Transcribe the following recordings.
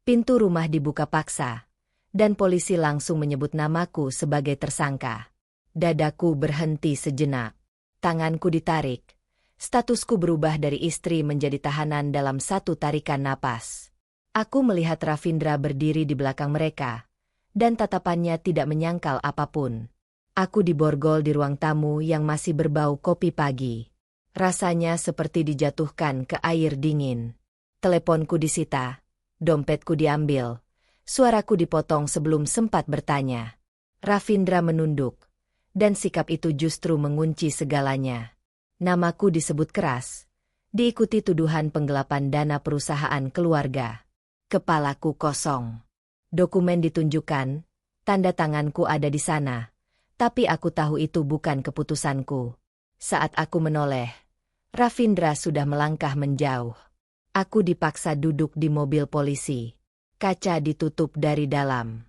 Pintu rumah dibuka paksa, dan polisi langsung menyebut namaku sebagai tersangka. Dadaku berhenti sejenak. Tanganku ditarik. Statusku berubah dari istri menjadi tahanan dalam satu tarikan napas. Aku melihat Ravindra berdiri di belakang mereka, dan tatapannya tidak menyangkal apapun. Aku diborgol di ruang tamu yang masih berbau kopi pagi. Rasanya seperti dijatuhkan ke air dingin. Teleponku disita, dompetku diambil, suaraku dipotong sebelum sempat bertanya. Ravindra menunduk, dan sikap itu justru mengunci segalanya. Namaku disebut keras, diikuti tuduhan penggelapan dana perusahaan keluarga. Kepalaku kosong. Dokumen ditunjukkan, tanda tanganku ada di sana, tapi aku tahu itu bukan keputusanku. Saat aku menoleh, Ravindra sudah melangkah menjauh. Aku dipaksa duduk di mobil polisi. Kaca ditutup dari dalam.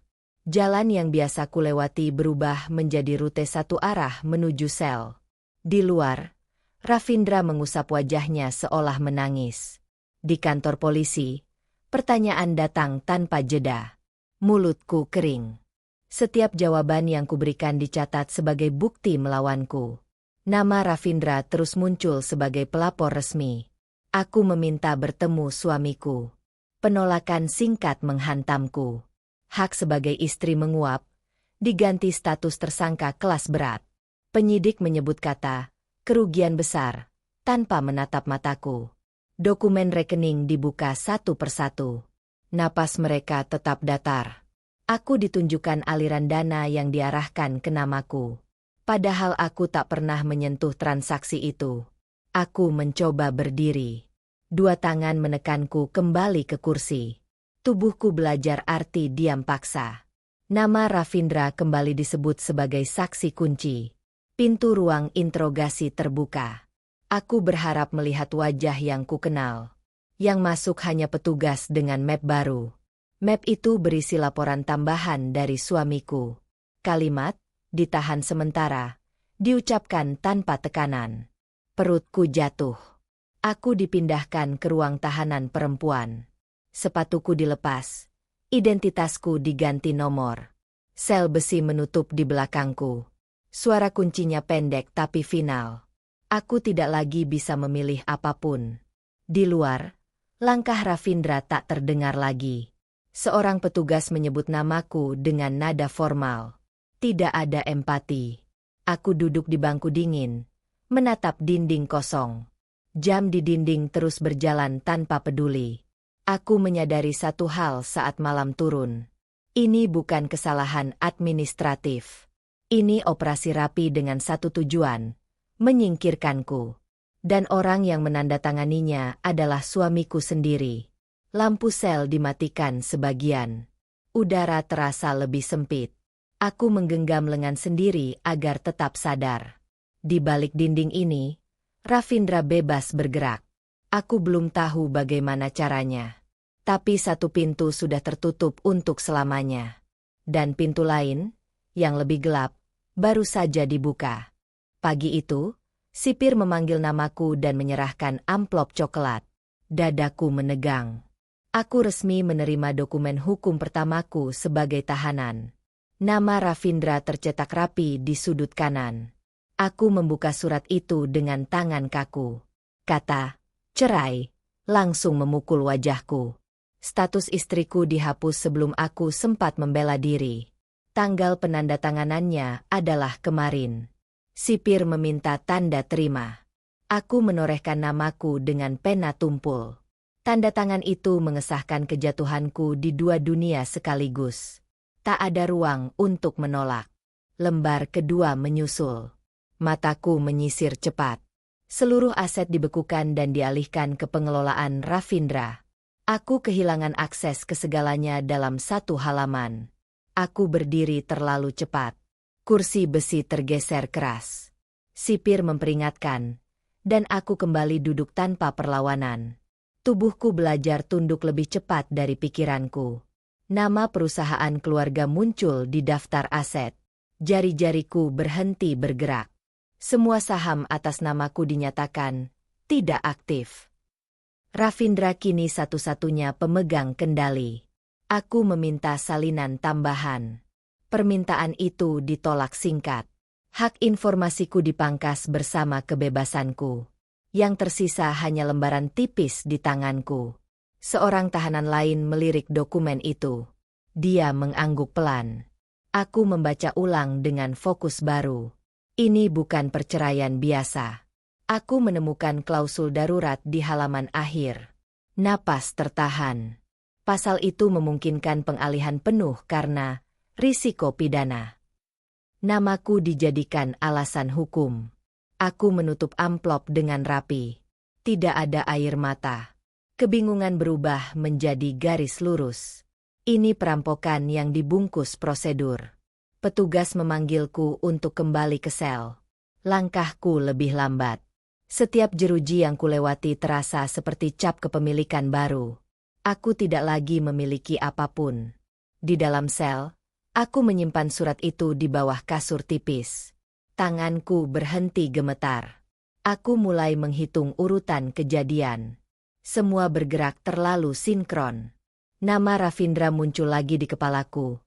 Jalan yang biasa kulewati berubah menjadi rute satu arah menuju sel. Di luar, Ravindra mengusap wajahnya seolah menangis. Di kantor polisi, pertanyaan datang tanpa jeda. Mulutku kering. Setiap jawaban yang kuberikan dicatat sebagai bukti melawanku. Nama Ravindra terus muncul sebagai pelapor resmi. Aku meminta bertemu suamiku. Penolakan singkat menghantamku. Hak sebagai istri menguap, diganti status tersangka kelas berat. Penyidik menyebut kata, kerugian besar, tanpa menatap mataku. Dokumen rekening dibuka satu persatu. Napas mereka tetap datar. Aku ditunjukkan aliran dana yang diarahkan ke namaku. Padahal aku tak pernah menyentuh transaksi itu. Aku mencoba berdiri. Dua tangan menekanku kembali ke kursi. Tubuhku belajar arti diam paksa. Nama Ravindra kembali disebut sebagai saksi kunci. Pintu ruang interogasi terbuka. Aku berharap melihat wajah yang kukenal. Yang masuk hanya petugas dengan map baru. Map itu berisi laporan tambahan dari suamiku. Kalimat, ditahan sementara, diucapkan tanpa tekanan. Perutku jatuh. Aku dipindahkan ke ruang tahanan perempuan. Sepatuku dilepas. Identitasku diganti nomor. Sel besi menutup di belakangku. Suara kuncinya pendek tapi final. Aku tidak lagi bisa memilih apapun. Di luar, langkah Ravindra tak terdengar lagi. Seorang petugas menyebut namaku dengan nada formal. Tidak ada empati. Aku duduk di bangku dingin, menatap dinding kosong. Jam di dinding terus berjalan tanpa peduli. Aku menyadari satu hal saat malam turun. Ini bukan kesalahan administratif. Ini operasi rapi dengan satu tujuan, menyingkirkanku. Dan orang yang menandatanganinya adalah suamiku sendiri. Lampu sel dimatikan sebagian. Udara terasa lebih sempit. Aku menggenggam lengan sendiri agar tetap sadar. Di balik dinding ini, Ravindra bebas bergerak. Aku belum tahu bagaimana caranya. Tapi satu pintu sudah tertutup untuk selamanya. Dan pintu lain, yang lebih gelap, baru saja dibuka. Pagi itu, sipir memanggil namaku dan menyerahkan amplop coklat. Dadaku menegang. Aku resmi menerima dokumen hukum pertamaku sebagai tahanan. Nama Ravindra tercetak rapi di sudut kanan. Aku membuka surat itu dengan tangan kaku. Kata, cerai, langsung memukul wajahku. Status istriku dihapus sebelum aku sempat membela diri. Tanggal penandatanganannya adalah kemarin. Sipir meminta tanda terima. Aku menorehkan namaku dengan pena tumpul. Tanda tangan itu mengesahkan kejatuhanku di dua dunia sekaligus. Tak ada ruang untuk menolak. Lembar kedua menyusul. Mataku menyisir cepat. Seluruh aset dibekukan dan dialihkan ke pengelolaan Ravindra. Aku kehilangan akses ke segalanya dalam satu halaman. Aku berdiri terlalu cepat. Kursi besi tergeser keras. Sipir memperingatkan, dan aku kembali duduk tanpa perlawanan. Tubuhku belajar tunduk lebih cepat dari pikiranku. Nama perusahaan keluarga muncul di daftar aset. Jari-jariku berhenti bergerak. Semua saham atas namaku dinyatakan tidak aktif. Ravindra kini satu-satunya pemegang kendali. Aku meminta salinan tambahan. Permintaan itu ditolak singkat. Hak informasiku dipangkas bersama kebebasanku. Yang tersisa hanya lembaran tipis di tanganku. Seorang tahanan lain melirik dokumen itu. Dia mengangguk pelan. Aku membaca ulang dengan fokus baru. Ini bukan perceraian biasa. Aku menemukan klausul darurat di halaman akhir. Napas tertahan. Pasal itu memungkinkan pengalihan penuh karena risiko pidana. Namaku dijadikan alasan hukum. Aku menutup amplop dengan rapi. Tidak ada air mata. Kebingungan berubah menjadi garis lurus. Ini perampokan yang dibungkus prosedur. Petugas memanggilku untuk kembali ke sel. Langkahku lebih lambat. Setiap jeruji yang kulewati terasa seperti cap kepemilikan baru. Aku tidak lagi memiliki apapun. Di dalam sel, aku menyimpan surat itu di bawah kasur tipis. Tanganku berhenti gemetar. Aku mulai menghitung urutan kejadian. Semua bergerak terlalu sinkron. Nama Ravindra muncul lagi di kepalaku.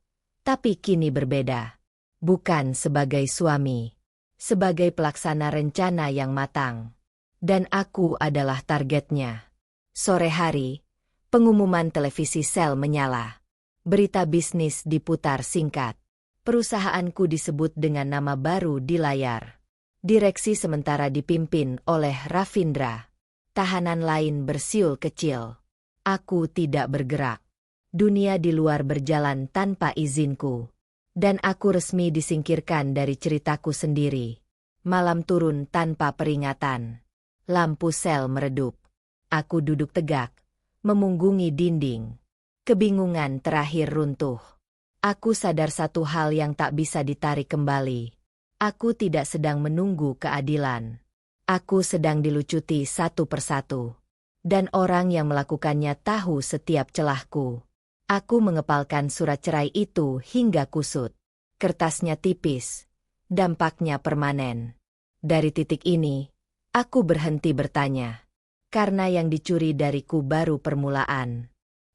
Tapi kini berbeda. Bukan sebagai suami. Sebagai pelaksana rencana yang matang. Dan aku adalah targetnya. Sore hari, pengumuman televisi sel menyala. Berita bisnis diputar singkat. Perusahaanku disebut dengan nama baru di layar. Direksi sementara dipimpin oleh Ravindra. Tahanan lain bersiul kecil. Aku tidak bergerak. Dunia di luar berjalan tanpa izinku. Dan aku resmi disingkirkan dari ceritaku sendiri. Malam turun tanpa peringatan. Lampu sel meredup. Aku duduk tegak, memunggungi dinding. Kebingungan terakhir runtuh. Aku sadar satu hal yang tak bisa ditarik kembali. Aku tidak sedang menunggu keadilan. Aku sedang dilucuti satu persatu. Dan orang yang melakukannya tahu setiap celahku. Aku mengepalkan surat cerai itu hingga kusut. Kertasnya tipis. Dampaknya permanen. Dari titik ini, aku berhenti bertanya. Karena yang dicuri dariku baru permulaan.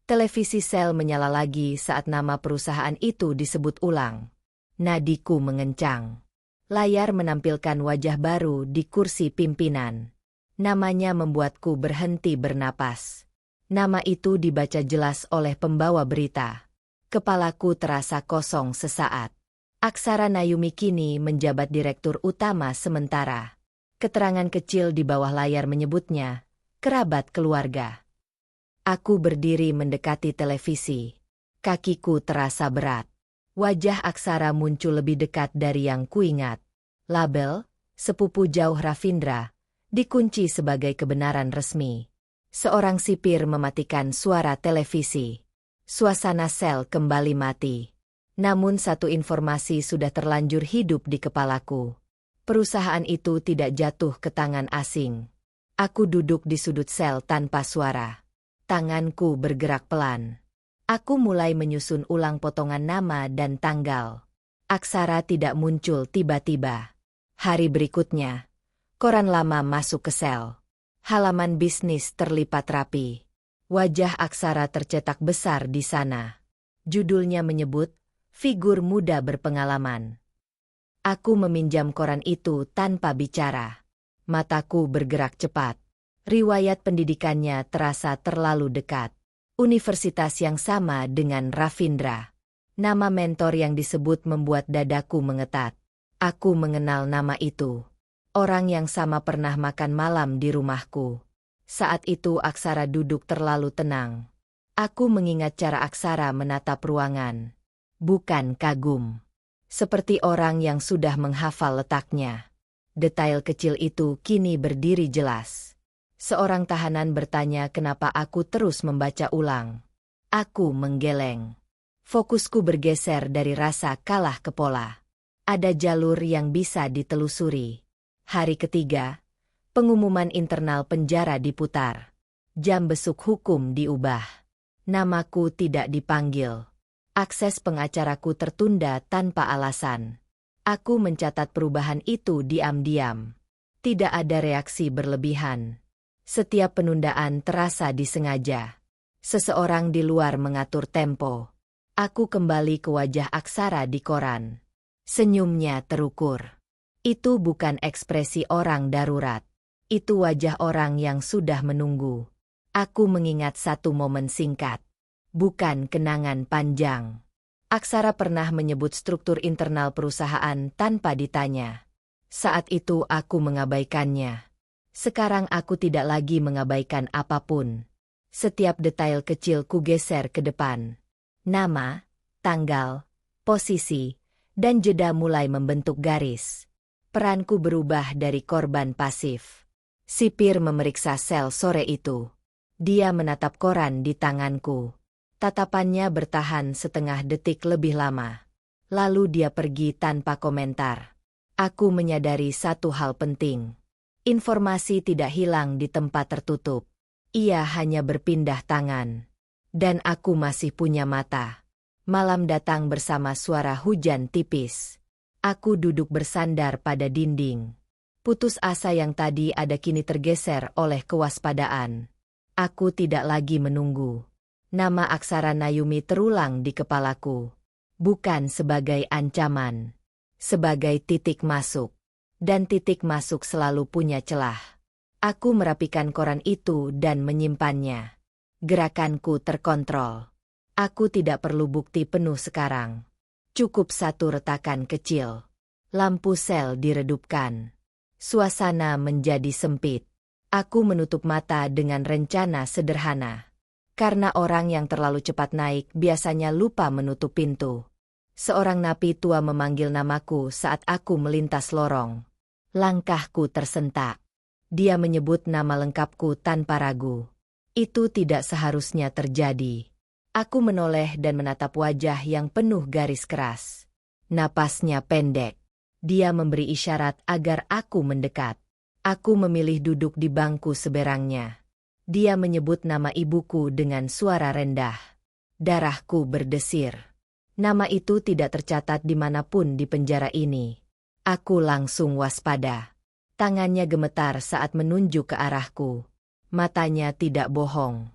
Televisi sel menyala lagi saat nama perusahaan itu disebut ulang. Nadiku mengencang. Layar menampilkan wajah baru di kursi pimpinan. Namanya membuatku berhenti bernapas. Nama itu dibaca jelas oleh pembawa berita. Kepalaku terasa kosong sesaat. Aksara Nayumi kini menjabat direktur utama sementara. Keterangan kecil di bawah layar menyebutnya, kerabat keluarga. Aku berdiri mendekati televisi. Kakiku terasa berat. Wajah Aksara muncul lebih dekat dari yang kuingat. Label, sepupu jauh Ravindra, dikunci sebagai kebenaran resmi. Seorang sipir mematikan suara televisi. Suasana sel kembali mati. Namun satu informasi sudah terlanjur hidup di kepalaku. Perusahaan itu tidak jatuh ke tangan asing. Aku duduk di sudut sel tanpa suara. Tanganku bergerak pelan. Aku mulai menyusun ulang potongan nama dan tanggal. Aksara tidak muncul tiba-tiba. Hari berikutnya, koran lama masuk ke sel. Halaman bisnis terlipat rapi. Wajah Aksara tercetak besar di sana. Judulnya menyebut, figur muda berpengalaman. Aku meminjam koran itu tanpa bicara. Mataku bergerak cepat. Riwayat pendidikannya terasa terlalu dekat. Universitas yang sama dengan Ravindra. Nama mentor yang disebut membuat dadaku mengetat. Aku mengenal nama itu. Orang yang sama pernah makan malam di rumahku. Saat itu Aksara duduk terlalu tenang. Aku mengingat cara Aksara menatap ruangan. Bukan kagum. Seperti orang yang sudah menghafal letaknya. Detail kecil itu kini berdiri jelas. Seorang tahanan bertanya kenapa aku terus membaca ulang. Aku menggeleng. Fokusku bergeser dari rasa kalah ke pola. Ada jalur yang bisa ditelusuri. Hari ketiga, pengumuman internal penjara diputar. Jam besuk hukum diubah. Namaku tidak dipanggil. Akses pengacaraku tertunda tanpa alasan. Aku mencatat perubahan itu diam-diam. Tidak ada reaksi berlebihan. Setiap penundaan terasa disengaja. Seseorang di luar mengatur tempo. Aku kembali ke wajah Aksara di koran. Senyumnya terukur. Itu bukan ekspresi orang darurat. Itu wajah orang yang sudah menunggu. Aku mengingat satu momen singkat. Bukan kenangan panjang. Aksara pernah menyebut struktur internal perusahaan tanpa ditanya. Saat itu aku mengabaikannya. Sekarang aku tidak lagi mengabaikan apapun. Setiap detail kecil kugeser ke depan. Nama, tanggal, posisi, dan jeda mulai membentuk garis. Peranku berubah dari korban pasif. Sipir memeriksa sel sore itu. Dia menatap koran di tanganku. Tatapannya bertahan setengah detik lebih lama. Lalu dia pergi tanpa komentar. Aku menyadari satu hal penting. Informasi tidak hilang di tempat tertutup. Ia hanya berpindah tangan. Dan aku masih punya mata. Malam datang bersama suara hujan tipis. Aku duduk bersandar pada dinding. Putus asa yang tadi ada kini tergeser oleh kewaspadaan. Aku tidak lagi menunggu. Nama Aksara Nayumi terulang di kepalaku. Bukan sebagai ancaman. Sebagai titik masuk. Dan titik masuk selalu punya celah. Aku merapikan koran itu dan menyimpannya. Gerakanku terkontrol. Aku tidak perlu bukti penuh sekarang. Cukup satu retakan kecil. Lampu sel diredupkan. Suasana menjadi sempit. Aku menutup mata dengan rencana sederhana. Karena orang yang terlalu cepat naik biasanya lupa menutup pintu. Seorang napi tua memanggil namaku saat aku melintas lorong. Langkahku tersentak. Dia menyebut nama lengkapku tanpa ragu. Itu tidak seharusnya terjadi. Aku menoleh dan menatap wajah yang penuh garis keras. Napasnya pendek. Dia memberi isyarat agar aku mendekat. Aku memilih duduk di bangku seberangnya. Dia menyebut nama ibuku dengan suara rendah. Darahku berdesir. Nama itu tidak tercatat dimanapun di penjara ini. Aku langsung waspada. Tangannya gemetar saat menunjuk ke arahku. Matanya tidak bohong.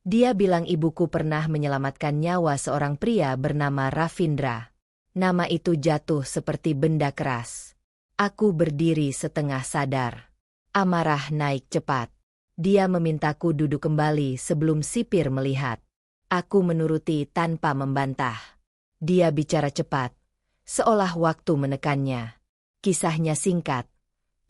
Dia bilang ibuku pernah menyelamatkan nyawa seorang pria bernama Ravindra. Nama itu jatuh seperti benda keras. Aku berdiri setengah sadar. Amarah naik cepat. Dia memintaku duduk kembali sebelum sipir melihat. Aku menuruti tanpa membantah. Dia bicara cepat, seolah waktu menekannya. Kisahnya singkat.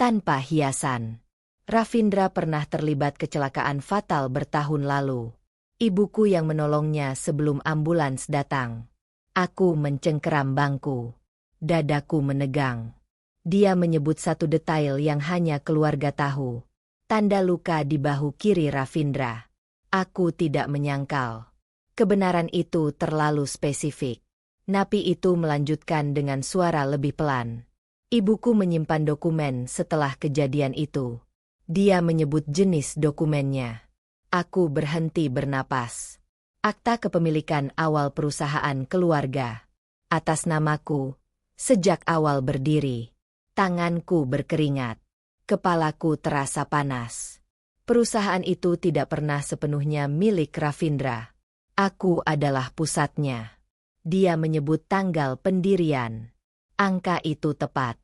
Tanpa hiasan. Ravindra pernah terlibat kecelakaan fatal bertahun lalu. Ibuku yang menolongnya sebelum ambulans datang. Aku mencengkeram bangku. Dadaku menegang. Dia menyebut satu detail yang hanya keluarga tahu. Tanda luka di bahu kiri Ravindra. Aku tidak menyangkal. Kebenaran itu terlalu spesifik. Napi itu melanjutkan dengan suara lebih pelan. Ibuku menyimpan dokumen setelah kejadian itu. Dia menyebut jenis dokumennya. Aku berhenti bernapas. Akta kepemilikan awal perusahaan keluarga. Atas namaku. Sejak awal berdiri. Tanganku berkeringat. Kepalaku terasa panas. Perusahaan itu tidak pernah sepenuhnya milik Ravindra. Aku adalah pusatnya. Dia menyebut tanggal pendirian. Angka itu tepat.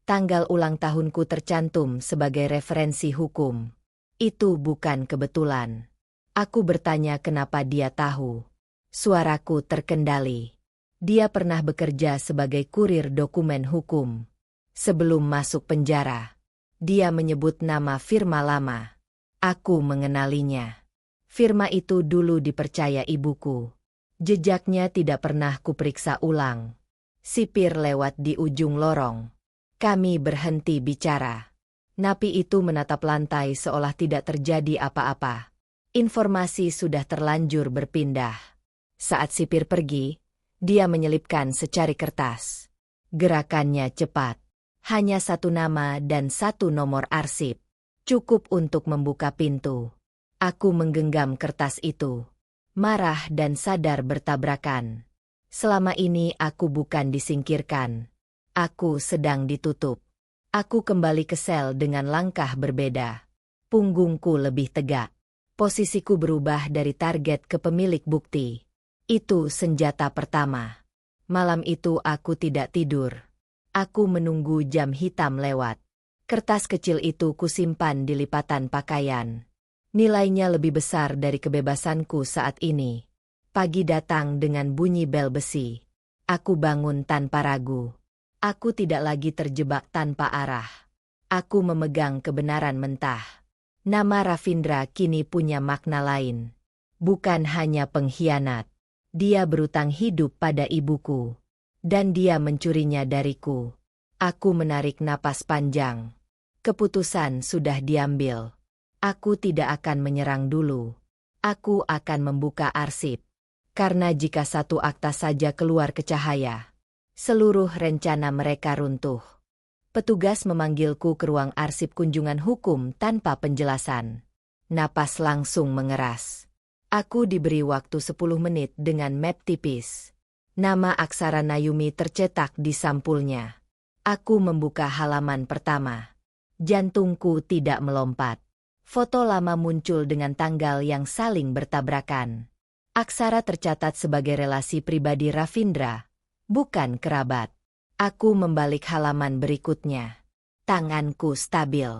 Tanggal ulang tahunku tercantum sebagai referensi hukum. Itu bukan kebetulan. Aku bertanya kenapa dia tahu. Suaraku terkendali. Dia pernah bekerja sebagai kurir dokumen hukum. Sebelum masuk penjara, dia menyebut nama firma lama. Aku mengenalinya. Firma itu dulu dipercaya ibuku. Jejaknya tidak pernah kuperiksa ulang. Sipir lewat di ujung lorong. Kami berhenti bicara. Napi itu menatap lantai seolah tidak terjadi apa-apa. Informasi sudah terlanjur berpindah. Saat sipir pergi, dia menyelipkan secari kertas. Gerakannya cepat. Hanya satu nama dan satu nomor arsip. Cukup untuk membuka pintu. Aku menggenggam kertas itu. Marah dan sadar bertabrakan. Selama ini aku bukan disingkirkan. Aku sedang ditutup. Aku kembali ke sel dengan langkah berbeda. Punggungku lebih tegak. Posisiku berubah dari target ke pemilik bukti. Itu senjata pertama. Malam itu aku tidak tidur. Aku menunggu jam hitam lewat. Kertas kecil itu kusimpan di lipatan pakaian. Nilainya lebih besar dari kebebasanku saat ini. Pagi datang dengan bunyi bel besi. Aku bangun tanpa ragu. Aku tidak lagi terjebak tanpa arah. Aku memegang kebenaran mentah. Nama Ravindra kini punya makna lain. Bukan hanya pengkhianat. Dia berutang hidup pada ibuku. Dan dia mencurinya dariku. Aku menarik napas panjang. Keputusan sudah diambil. Aku tidak akan menyerang dulu. Aku akan membuka arsip. Karena jika satu akta saja keluar ke cahaya, seluruh rencana mereka runtuh. Petugas memanggilku ke ruang arsip kunjungan hukum tanpa penjelasan. Napas langsung mengeras. Aku diberi waktu 10 menit dengan map tipis. Nama aksara Nayumi tercetak di sampulnya. Aku membuka halaman pertama. Jantungku tidak melompat. Foto lama muncul dengan tanggal yang saling bertabrakan. Aksara tercatat sebagai relasi pribadi Ravindra, bukan kerabat. Aku membalik halaman berikutnya. Tanganku stabil.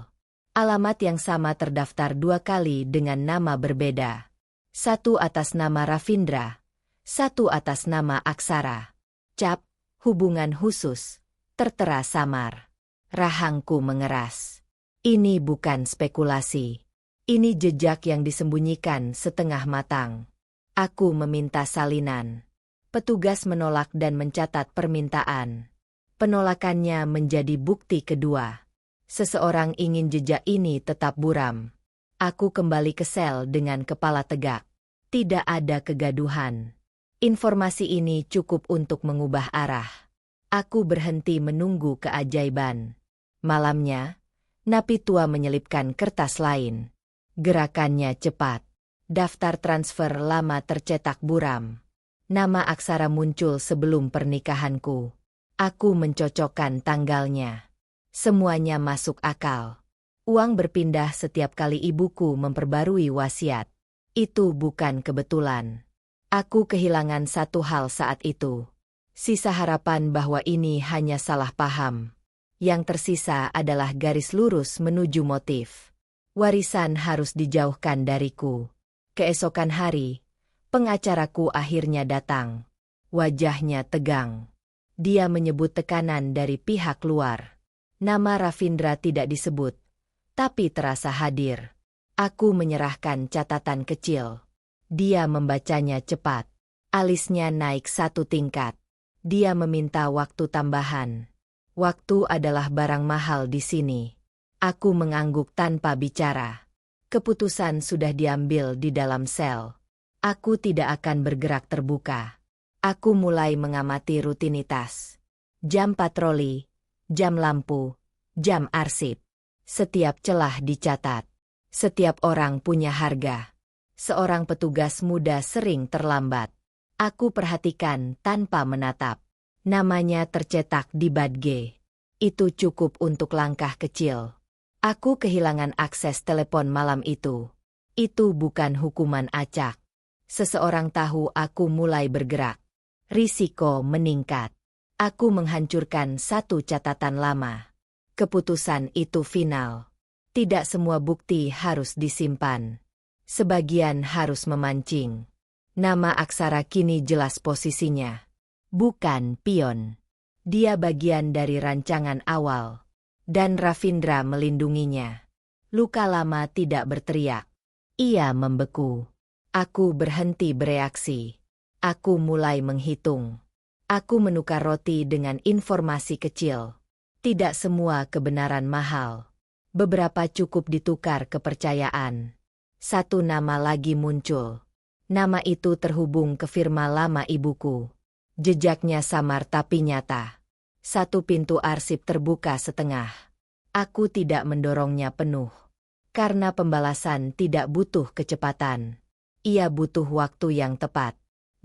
Alamat yang sama terdaftar 2 kali dengan nama berbeda. Satu atas nama Ravindra, satu atas nama Aksara. Cap, hubungan khusus, tertera samar. Rahangku mengeras. Ini bukan spekulasi. Ini jejak yang disembunyikan setengah matang. Aku meminta salinan. Petugas menolak dan mencatat permintaan. Penolakannya menjadi bukti kedua. Seseorang ingin jejak ini tetap buram. Aku kembali ke sel dengan kepala tegak. Tidak ada kegaduhan. Informasi ini cukup untuk mengubah arah. Aku berhenti menunggu keajaiban. Malamnya, napi tua menyelipkan kertas lain. Gerakannya cepat. Daftar transfer lama tercetak buram. Nama Aksara muncul sebelum pernikahanku. Aku mencocokkan tanggalnya. Semuanya masuk akal. Uang berpindah setiap kali ibuku memperbarui wasiat. Itu bukan kebetulan. Aku kehilangan satu hal saat itu. Sisa harapan bahwa ini hanya salah paham. Yang tersisa adalah garis lurus menuju motif. Warisan harus dijauhkan dariku. Keesokan hari, pengacaraku akhirnya datang. Wajahnya tegang. Dia menyebut tekanan dari pihak luar. Nama Ravindra tidak disebut, tapi terasa hadir. Aku menyerahkan catatan kecil. Dia membacanya cepat. Alisnya naik 1 tingkat. Dia meminta waktu tambahan. Waktu adalah barang mahal di sini. Aku mengangguk tanpa bicara. Keputusan sudah diambil di dalam sel. Aku tidak akan bergerak terbuka. Aku mulai mengamati rutinitas. Jam patroli, jam lampu, jam arsip. Setiap celah dicatat. Setiap orang punya harga. Seorang petugas muda sering terlambat. Aku perhatikan tanpa menatap. Namanya tercetak di badge. Itu cukup untuk langkah kecil. Aku kehilangan akses telepon malam itu. Itu bukan hukuman acak. Seseorang tahu aku mulai bergerak. Risiko meningkat. Aku menghancurkan 1 catatan lama. Keputusan itu final. Tidak semua bukti harus disimpan. Sebagian harus memancing. Nama Aksara kini jelas posisinya. Bukan pion. Dia bagian dari rancangan awal. Dan Ravindra melindunginya. Luka lama tidak berteriak. Ia membeku. Aku berhenti bereaksi. Aku mulai menghitung. Aku menukar roti dengan informasi kecil. Tidak semua kebenaran mahal. Beberapa cukup ditukar kepercayaan. 1 nama lagi muncul. Nama itu terhubung ke firma lama ibuku. Jejaknya samar tapi nyata. 1 pintu arsip terbuka setengah. Aku tidak mendorongnya penuh. Karena pembalasan tidak butuh kecepatan. Ia butuh waktu yang tepat.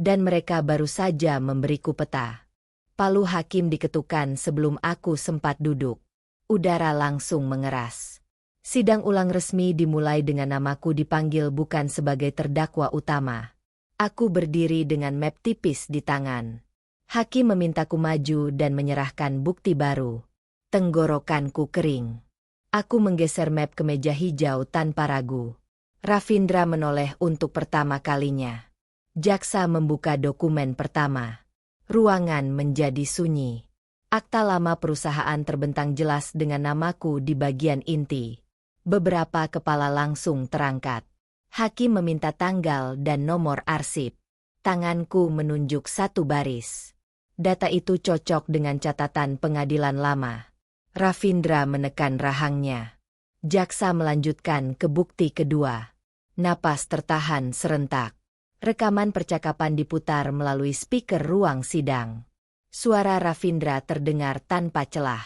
Dan mereka baru saja memberiku peta. Palu hakim diketukan sebelum aku sempat duduk. Udara langsung mengeras. Sidang ulang resmi dimulai dengan namaku dipanggil bukan sebagai terdakwa utama. Aku berdiri dengan map tipis di tangan. Hakim memintaku maju dan menyerahkan bukti baru. Tenggorokanku kering. Aku menggeser map ke meja hijau tanpa ragu. Ravindra menoleh untuk pertama kalinya. Jaksa membuka dokumen pertama. Ruangan menjadi sunyi. Akta lama perusahaan terbentang jelas dengan namaku di bagian inti. Beberapa kepala langsung terangkat. Hakim meminta tanggal dan nomor arsip. Tanganku menunjuk satu baris. Data itu cocok dengan catatan pengadilan lama. Ravindra menekan rahangnya. Jaksa melanjutkan ke bukti kedua. Napas tertahan serentak. Rekaman percakapan diputar melalui speaker ruang sidang. Suara Ravindra terdengar tanpa celah.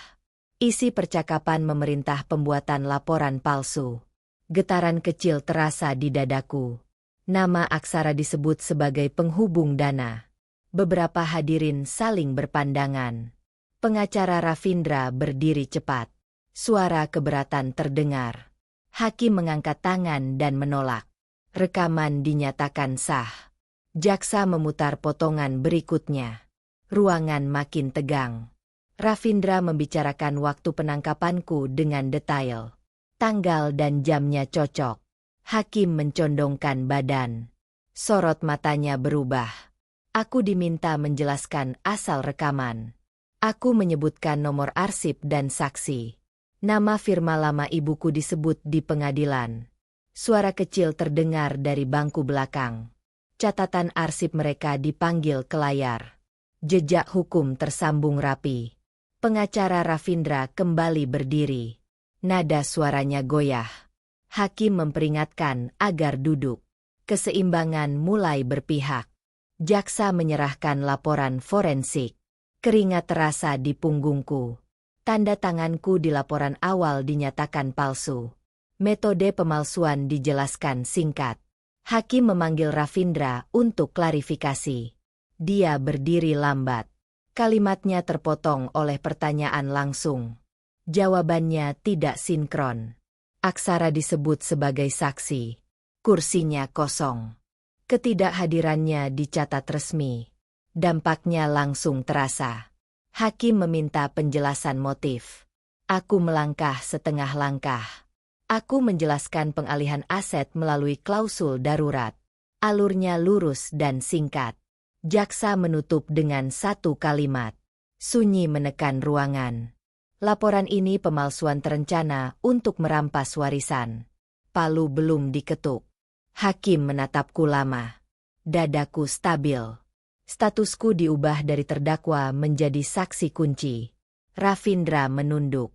Isi percakapan memerintah pembuatan laporan palsu. Getaran kecil terasa di dadaku. Nama Aksara disebut sebagai penghubung dana. Beberapa hadirin saling berpandangan. Pengacara Ravindra berdiri cepat. Suara keberatan terdengar. Hakim mengangkat tangan dan menolak. Rekaman dinyatakan sah. Jaksa memutar potongan berikutnya. Ruangan makin tegang. Ravindra membicarakan waktu penangkapanku dengan detail. Tanggal dan jamnya cocok. Hakim mencondongkan badan. Sorot matanya berubah. Aku diminta menjelaskan asal rekaman. Aku menyebutkan nomor arsip dan saksi. Nama firma lama ibuku disebut di pengadilan. Suara kecil terdengar dari bangku belakang. Catatan arsip mereka dipanggil ke layar. Jejak hukum tersambung rapi. Pengacara Ravindra kembali berdiri. Nada suaranya goyah. Hakim memperingatkan agar duduk. Keseimbangan mulai berpihak. Jaksa menyerahkan laporan forensik. Keringat terasa di punggungku. Tanda tanganku di laporan awal dinyatakan palsu. Metode pemalsuan dijelaskan singkat. Hakim memanggil Ravindra untuk klarifikasi. Dia berdiri lambat. Kalimatnya terpotong oleh pertanyaan langsung. Jawabannya tidak sinkron. Aksara disebut sebagai saksi. Kursinya kosong. Ketidakhadirannya dicatat resmi. Dampaknya langsung terasa. Hakim meminta penjelasan motif. Aku melangkah setengah langkah. Aku menjelaskan pengalihan aset melalui klausul darurat. Alurnya lurus dan singkat. Jaksa menutup dengan satu kalimat. Sunyi menekan ruangan. Laporan ini pemalsuan terencana untuk merampas warisan. Palu belum diketuk. Hakim menatapku lama. Dadaku stabil. Statusku diubah dari terdakwa menjadi saksi kunci. Ravindra menunduk.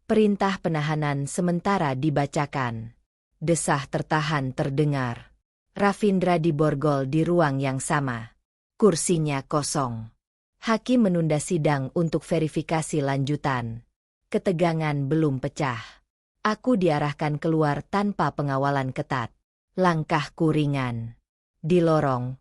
Perintah penahanan sementara dibacakan. Desah tertahan terdengar. Ravindra diborgol di ruang yang sama. Kursinya kosong. Hakim menunda sidang untuk verifikasi lanjutan. Ketegangan belum pecah. Aku diarahkan keluar tanpa pengawalan ketat. Langkahku ringan. Di lorong,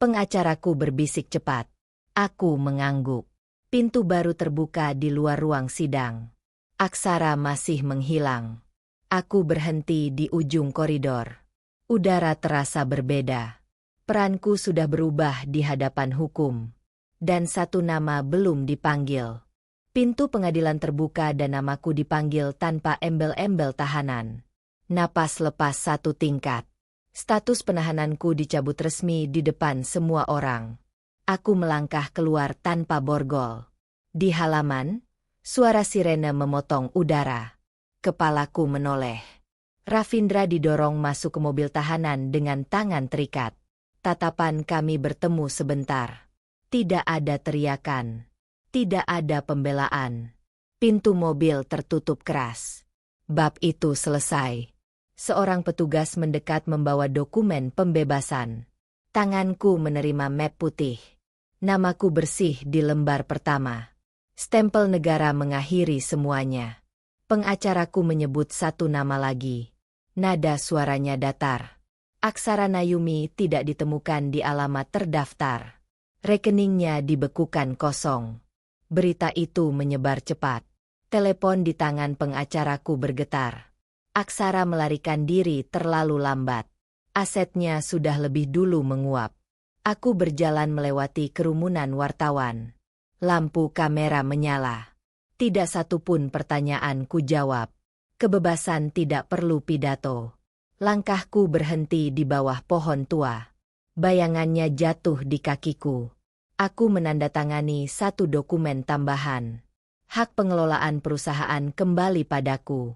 pengacaraku berbisik cepat. Aku mengangguk. Pintu baru terbuka di luar ruang sidang. Aksara masih menghilang. Aku berhenti di ujung koridor. Udara terasa berbeda. Peranku sudah berubah di hadapan hukum. Dan satu nama belum dipanggil. Pintu pengadilan terbuka dan namaku dipanggil tanpa embel-embel tahanan. Napas lepas satu tingkat. Status penahananku dicabut resmi di depan semua orang. Aku melangkah keluar tanpa borgol. Di halaman, suara sirene memotong udara. Kepalaku menoleh. Ravindra didorong masuk ke mobil tahanan dengan tangan terikat. Tatapan kami bertemu sebentar. Tidak ada teriakan. Tidak ada pembelaan. Pintu mobil tertutup keras. Bab itu selesai. Seorang petugas mendekat membawa dokumen pembebasan. Tanganku menerima map putih. Namaku bersih di lembar pertama. Stempel negara mengakhiri semuanya. Pengacaraku menyebut satu nama lagi. Nada suaranya datar. Aksara Nayumi tidak ditemukan di alamat terdaftar. Rekeningnya dibekukan kosong. Berita itu menyebar cepat. Telepon di tangan pengacaraku bergetar. Aksara melarikan diri terlalu lambat. Asetnya sudah lebih dulu menguap. Aku berjalan melewati kerumunan wartawan. Lampu kamera menyala. Tidak satu pun pertanyaan ku jawab. Kebebasan tidak perlu pidato. Langkahku berhenti di bawah pohon tua. Bayangannya jatuh di kakiku. Aku menandatangani satu dokumen tambahan. Hak pengelolaan perusahaan kembali padaku.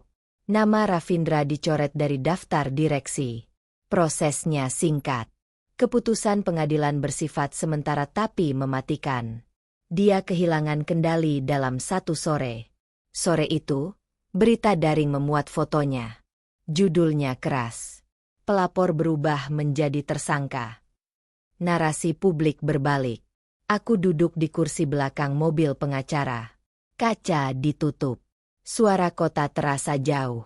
Nama Ravindra dicoret dari daftar direksi. Prosesnya singkat. Keputusan pengadilan bersifat sementara tapi mematikan. Dia kehilangan kendali dalam satu sore. Sore itu, berita daring memuat fotonya. Judulnya keras. Pelapor berubah menjadi tersangka. Narasi publik berbalik. Aku duduk di kursi belakang mobil pengacara. Kaca ditutup. Suara kota terasa jauh.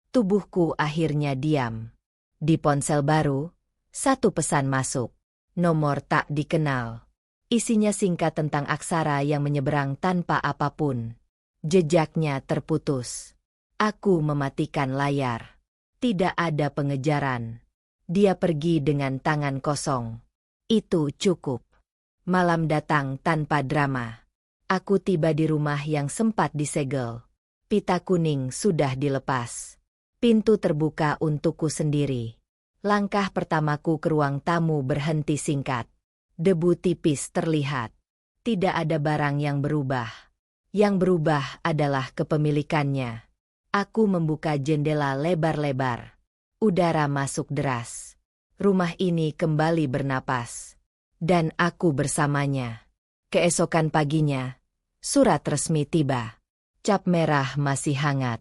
Tubuhku akhirnya diam. Di ponsel baru, satu pesan masuk. Nomor tak dikenal. Isinya singkat tentang Aksara yang menyeberang tanpa apapun. Jejaknya terputus. Aku mematikan layar. Tidak ada pengejaran. Dia pergi dengan tangan kosong. Itu cukup. Malam datang tanpa drama. Aku tiba di rumah yang sempat disegel. Pita kuning sudah dilepas. Pintu terbuka untukku sendiri. Langkah pertamaku ke ruang tamu berhenti singkat. Debu tipis terlihat. Tidak ada barang yang berubah. Yang berubah adalah kepemilikannya. Aku membuka jendela lebar-lebar. Udara masuk deras. Rumah ini kembali bernapas. Dan aku bersamanya. Keesokan paginya, surat resmi tiba. Cap merah masih hangat.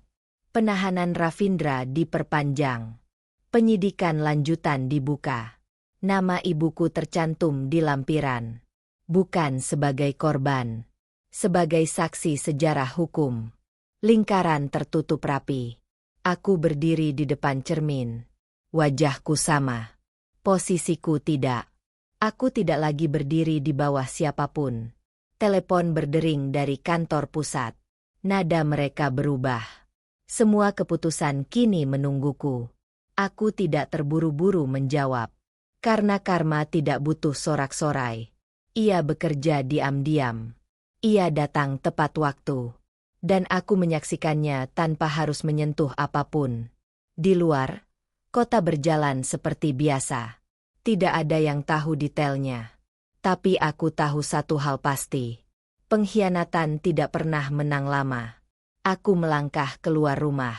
Penahanan Ravindra diperpanjang. Penyidikan lanjutan dibuka. Nama ibuku tercantum di lampiran. Bukan sebagai korban. Sebagai saksi sejarah hukum. Lingkaran tertutup rapi. Aku berdiri di depan cermin. Wajahku sama. Posisiku tidak. Aku tidak lagi berdiri di bawah siapapun. Telepon berdering dari kantor pusat. Nada mereka berubah. Semua keputusan kini menungguku. Aku tidak terburu-buru menjawab. Karena karma tidak butuh sorak-sorai. Ia bekerja diam-diam. Ia datang tepat waktu. Dan aku menyaksikannya tanpa harus menyentuh apapun. Di luar, kota berjalan seperti biasa. Tidak ada yang tahu detailnya. Tapi aku tahu satu hal pasti. Pengkhianatan tidak pernah menang lama. Aku melangkah keluar rumah.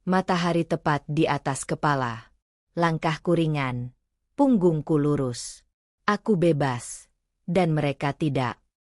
Matahari tepat di atas kepala. Langkahku ringan. Punggungku lurus. Aku bebas. Dan mereka tidak.